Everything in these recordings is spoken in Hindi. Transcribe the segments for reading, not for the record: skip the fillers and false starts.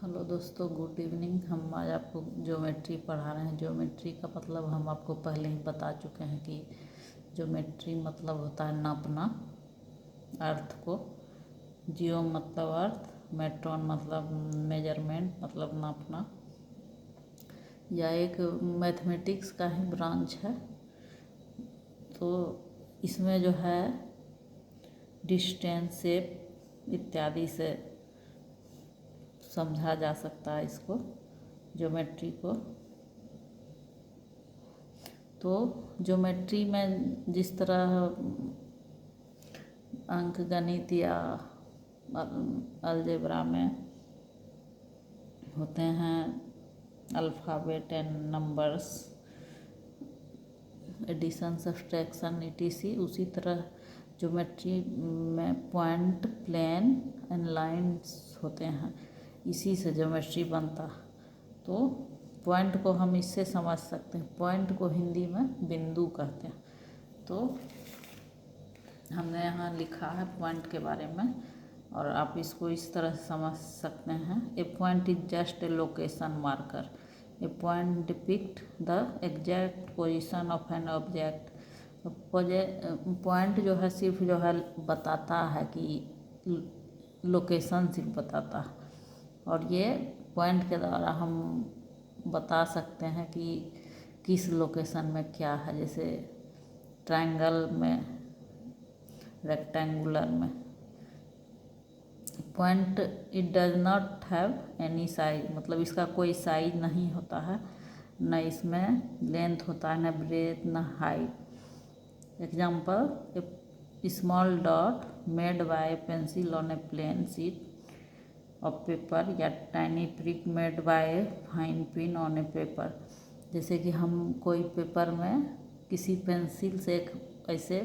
हेलो दोस्तों, गुड इवनिंग। हम आज आपको ज्योमेट्री पढ़ा रहे हैं। ज्योमेट्री का मतलब हम आपको पहले ही बता चुके हैं कि ज्योमेट्री मतलब होता है नापना अर्थ को। जियो मतलब अर्थ, मेट्रॉन मतलब मेजरमेंट मतलब नापना। यह एक मैथमेटिक्स का ही ब्रांच है। तो इसमें जो है डिस्टेंस, शेप इत्यादि से समझा जा सकता है इसको, ज्योमेट्री को। तो ज्योमेट्री में जिस तरह अंकगणित या अलजेब्रा में होते हैं alphabet and numbers, addition, subtraction etc, उसी तरह ज्योमेट्री में पॉइंट, प्लेन एंड लाइंस होते हैं। इसी से ज्योमेट्री बनता। तो पॉइंट को हम इससे समझ सकते हैं। पॉइंट को हिंदी में बिंदु कहते हैं। तो हमने यहाँ लिखा है पॉइंट के बारे में, और आप इसको इस तरह से समझ सकते हैं। A point is just a location marker. A point depict the exact position of an object. Point जो है सिर्फ जो है बताता है कि लोकेशन सिर्फ बताता है, और ये पॉइंट के द्वारा हम बता सकते हैं कि किस लोकेशन में क्या है। जैसे ट्रायंगल में, रेक्टेंगुलर में। Point it does not have any size, मतलब इसका कोई साइज नहीं होता है, न इसमें लेंथ होता है, न ब्रेथ, न height. Example, a small dot made by pencil on a plane sheet of paper, या tiny prick made by fine pin on a paper. जैसे कि हम कोई पेपर में किसी पेंसिल से एक ऐसे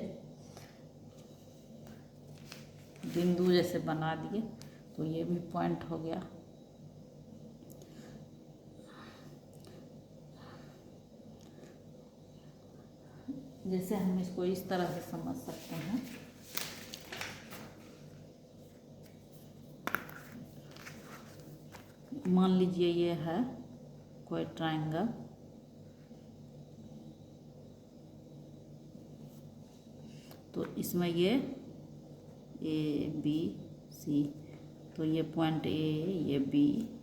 बिंदु जैसे बना दिए, तो ये भी पॉइंट हो गया। जैसे हम इसको इस तरह से समझ सकते हैं। मान लीजिए ये है कोई ट्रायंगल, तो इसमें ये ABC, तो ये पॉइंट A, ये B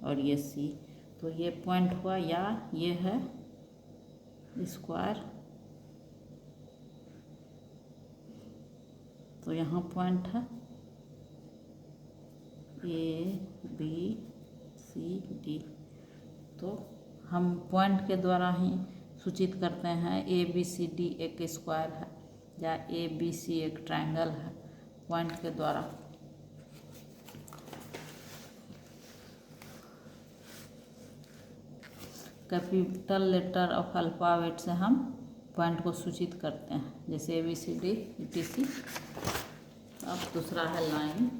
और ये C, तो ये पॉइंट हुआ। या ये है स्क्वायर, तो यहाँ पॉइंट है ABCD। तो हम पॉइंट के द्वारा ही सूचित करते हैं ABCD एक स्क्वायर है या ABC एक ट्रायंगल है, पॉइंट के द्वारा। कैपिटल लेटर ऑफ अल्फ़ाबेट से हम पॉइंट को सूचित करते हैं, जैसे ABCD etc। अब दूसरा है लाइन।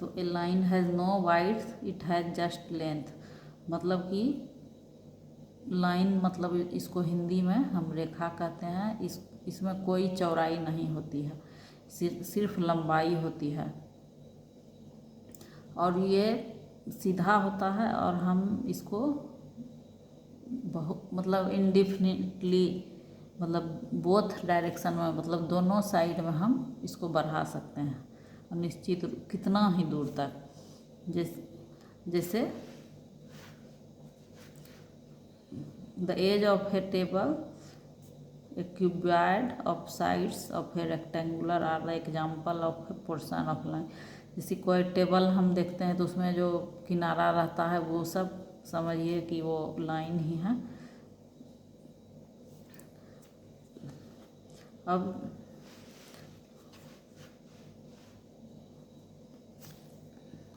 तो a line has no width, it has just length. मतलब कि लाइन मतलब इसको हिंदी में हम रेखा कहते हैं। इसमें कोई चौड़ाई नहीं होती है, सिर्फ लंबाई होती है, और ये सीधा होता है। और हम इसको बहुत मतलब इनडिफिनिटली, मतलब बोथ डायरेक्शन में, मतलब दोनों साइड में हम इसको बढ़ा सकते हैं, और निश्चित कितना ही दूर तक। जैसे the edge of a table, a cuboid of sides of a rectangular are the example of a portion of line. जैसे कोई टेबल हम देखते हैं तो उसमें जो किनारा रहता है वो सब समझिए कि वो लाइन ही है। अब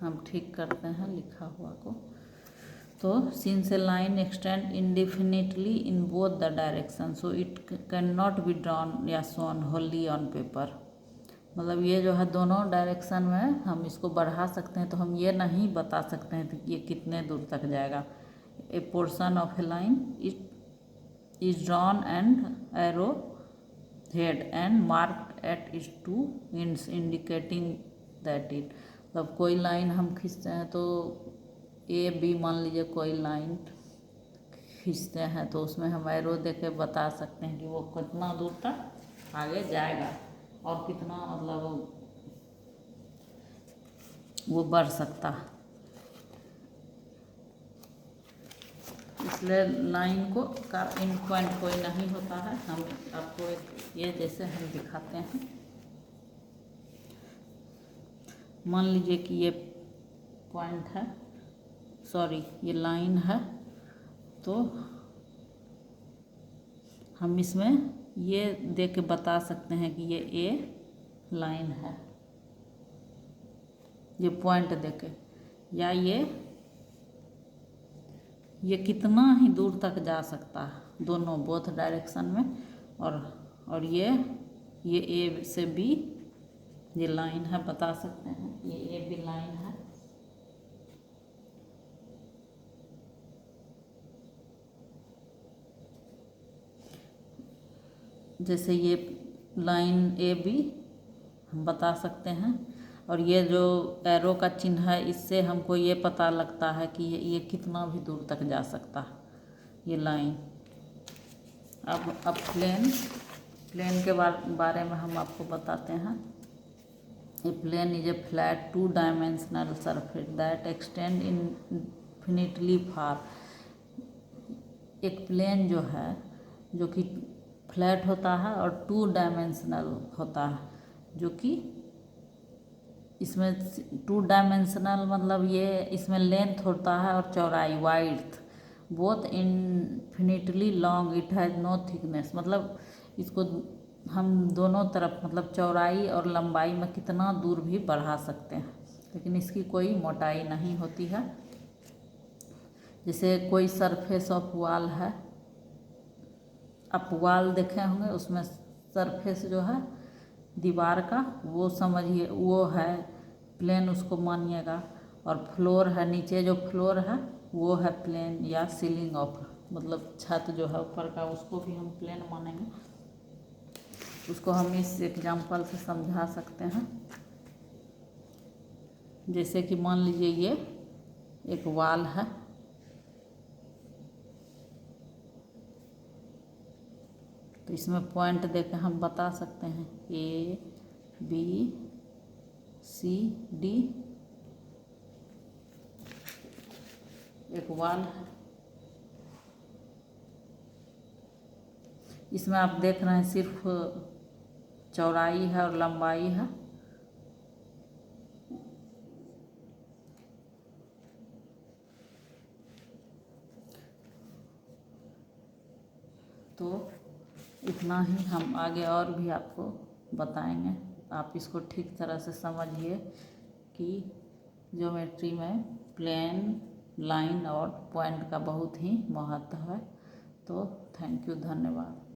हम ठीक करते हैं लिखा हुआ को। तो since a line extend indefinitely in both the direction, so it can not be drawn या शोन होली ऑन पेपर। मतलब ये जो है दोनों डायरेक्शन में हम इसको बढ़ा सकते हैं, तो हम ये नहीं बता सकते हैं कि ये कितने दूर तक जाएगा। ए portion of A line it is drawn and arrow head and marked at its two ends indicating that it, मतलब कोई लाइन हम खींचते हैं तो ए बी, मान लीजिए कोई लाइन खींचते हैं तो उसमें हम एरो दे के बता सकते हैं कि वो कितना दूर तक आगे जाएगा और कितना मतलब वो बढ़ सकता है। इसलिए लाइन को का इन पॉइंट कोई नहीं होता है। हम आपको ये जैसे हम दिखाते हैं, मान लीजिए कि ये पॉइंट है, सॉरी ये लाइन है, तो हम इसमें ये दे के बता सकते हैं कि ये ए लाइन है, ये पॉइंट दे के, या ये कितना ही दूर तक जा सकता है दोनों बोथ डायरेक्शन में, और ये ए से बी ये लाइन है, बता सकते हैं ये ए बी लाइन है। जैसे ये लाइन ए बी हम बता सकते हैं, और ये जो एरो का चिन्ह है इससे हमको ये पता लगता है कि ये कितना भी दूर तक जा सकता है ये लाइन। अब प्लेन के बारे में हम आपको बताते हैं। A plane is a flat 2 dimensional surface that extend infinitely far. एक प्लेन जो है जो कि फ्लैट होता है और 2 डायमेंशनल होता है, जो कि इसमें 2 डायमेंशनल मतलब ये इसमें लेंथ होता है और चौड़ाई width, both infinitely long, it has no thickness, मतलब इसको हम दोनों तरफ मतलब चौड़ाई और लंबाई में कितना दूर भी बढ़ा सकते हैं, लेकिन इसकी कोई मोटाई नहीं होती है। जैसे कोई सरफेस ऑफ वॉल है, आप वॉल देखे होंगे, उसमें सरफेस जो है दीवार का वो समझिए वो है प्लेन, उसको मानिएगा, और फ्लोर है, नीचे जो फ्लोर है वो है प्लेन, या सीलिंग ऑफ मतलब छत जो है ऊपर का, उसको भी हम प्लेन मानेंगे। उसको हम इस एग्जांपल से समझा सकते हैं। जैसे कि मान लीजिए ये एक वॉल है, तो इसमें पॉइंट देके हम बता सकते हैं ए बी सी डी, एक वॉल है। इसमें आप देख रहे हैं सिर्फ चौड़ाई है और लंबाई है, तो इतना ही। हम आगे और भी आपको बताएंगे, आप इसको ठीक तरह से समझिए कि ज्योमेट्री में प्लेन, लाइन और पॉइंट का बहुत ही महत्व है। तो थैंक यू, धन्यवाद।